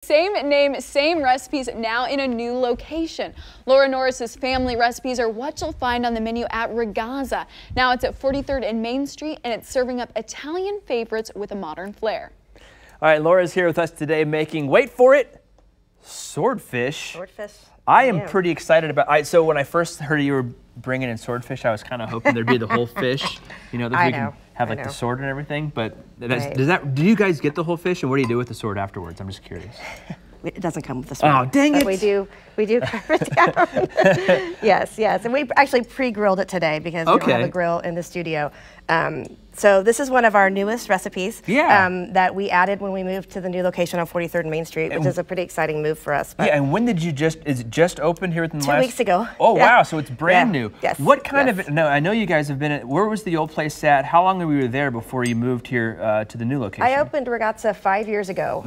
Same name, same recipes, now in a new location. Laura Norris's family recipes are what you'll find on the menu at Ragazza. Now it's at 43rd and Main Street, and it's serving up Italian favorites with a modern flair. All right, Laura's here with us today making, wait for it, swordfish. Swordfish. I am pretty excited about. So when I first heard you were bringing in swordfish, I was kind of hoping there'd be the whole fish. You know, that we can have like the sword and everything. But do you guys get the whole fish, and what do you do with the sword afterwards? I'm just curious. It doesn't come with the sword. Oh, dang it! We do carve it down. Yes, and we actually pre-grilled it today because we don't have a grill in the studio. So this is one of our newest recipes that we added when we moved to the new location on 43rd and Main Street, which is a pretty exciting move for us. Yeah, and when did you is it just opened here within the last 2 weeks ago. Oh, wow, so it's brand new. Yes. What kind of, no, I know you guys have been at, where was the old place at? How long were you there before you moved here to the new location? I opened Ragazza 5 years ago,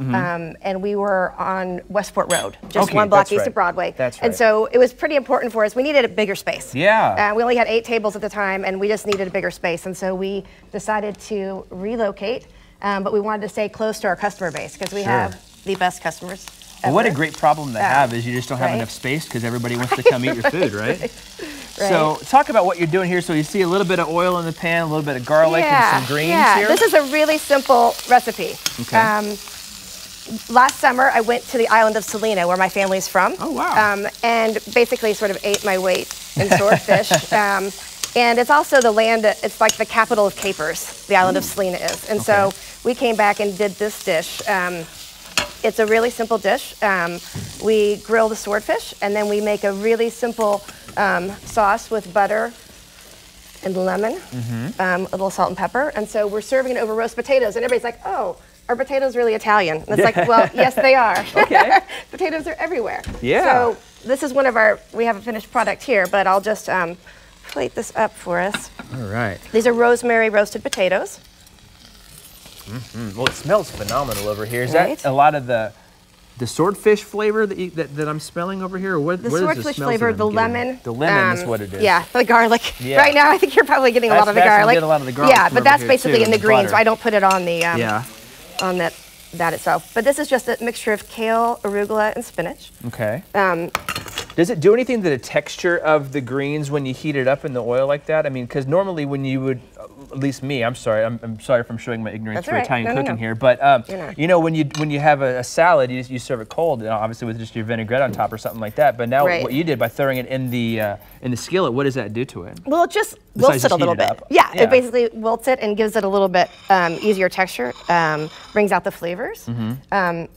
and we were on Westport Road, just one block east of Broadway. That's right. And so it was pretty important for us. We needed a bigger space. Yeah. We only had 8 tables at the time, and we just needed a bigger space. And so we decided to relocate, but we wanted to stay close to our customer base because we have the best customers ever. Well, what a great problem to have is you just don't have enough space because everybody wants to come eat your food, right? So talk about what you're doing here. So you see a little bit of oil in the pan, a little bit of garlic and some greens here. This is a really simple recipe. Okay. Last summer, I went to the island of Salina, where my family's from. Oh, wow. And basically sort of ate my weight in swordfish. And it's also the land, it's like the capital of capers, the island of Salina is. And so we came back and did this dish. It's a really simple dish. We grill the swordfish, and then we make a really simple sauce with butter and lemon, a little salt and pepper. And so we're serving it over roast potatoes, and everybody's like, oh, are potatoes really Italian? And it's like, well, yes, they are. Okay. Potatoes are everywhere. Yeah. So this is one of our, we have a finished product here, but I'll just plate this up for us. All right. These are rosemary roasted potatoes. Well, it smells phenomenal over here. Is that a lot of the swordfish flavor that I'm smelling over here? Or what, the swordfish flavor, the lemon. The lemon is what it is. Yeah, the garlic. Yeah. Right now, I think you're probably getting a lot of the garlic. A lot of the garlic. Yeah, but that's basically in the greens. So I don't put it on the on that itself. But this is just a mixture of kale, arugula, and spinach. Okay. Does it do anything to the texture of the greens when you heat it up in the oil like that? I mean, because normally when you would, at least me, I'm sorry if I'm showing my ignorance for Italian cooking here, but you know, when you have a salad, you serve it cold, obviously with just your vinaigrette on top or something like that. But now what you did by throwing it in the skillet, what does that do to it? Well, it just wilts it a little bit. Yeah, it basically wilts it and gives it a little bit easier texture, brings out the flavors. And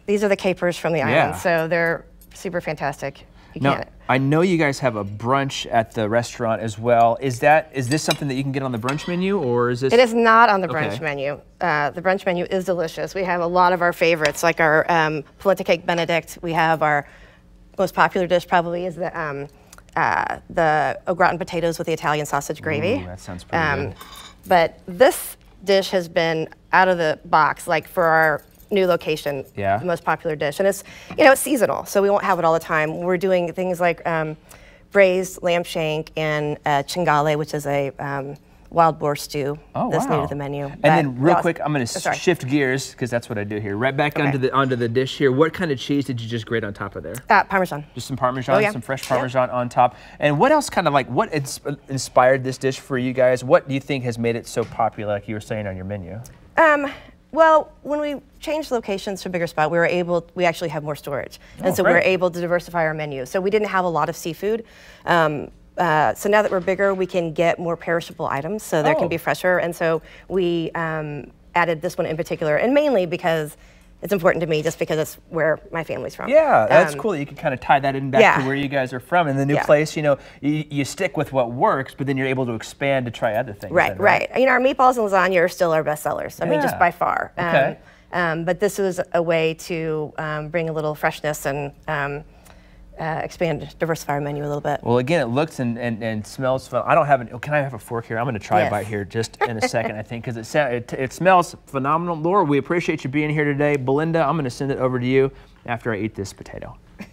these are the capers from the island, so they're super fantastic. Now, I know you guys have a brunch at the restaurant as well. Is this something that you can get on the brunch menu, or is this? It is not on the brunch menu. The brunch menu is delicious. We have a lot of our favorites, like our polenta cake Benedict. We have our most popular dish probably is the au gratin potatoes with the Italian sausage gravy. Ooh, that sounds pretty good. But this dish has been out of the box, like for our new location, the most popular dish, and it's it's seasonal, so we won't have it all the time. We're doing things like braised lamb shank and cingale, which is a wild boar stew that's new to the menu. And then real quick, I'm going to shift gears because that's what I do here. Right back onto the dish here. What kind of cheese did you just grate on top of there? Parmesan. Just some Parmesan, some fresh Parmesan on top. And what else what inspired this dish for you guys? What do you think has made it so popular, like you were saying on your menu? Well, when we changed locations to a bigger spot, we actually have more storage. And so we were able to diversify our menu. So we didn't have a lot of seafood. So now that we're bigger, we can get more perishable items, so they can be fresher. And so we added this one in particular, and mainly because it's important to me, just because it's where my family's from. Yeah, that's cool that you can kind of tie that in back to where you guys are from. In the new place, you stick with what works, but then you're able to expand to try other things. Right. Our meatballs and lasagna are still our best sellers. I mean, just by far. But this was a way to bring a little freshness and diversify our menu a little bit. Well, again, it looks and smells fun. I don't have can I have a fork here? I'm going to try a bite here just in a second, I think, because it smells phenomenal. Laura, we appreciate you being here today. Belinda, I'm going to send it over to you after I eat this potato.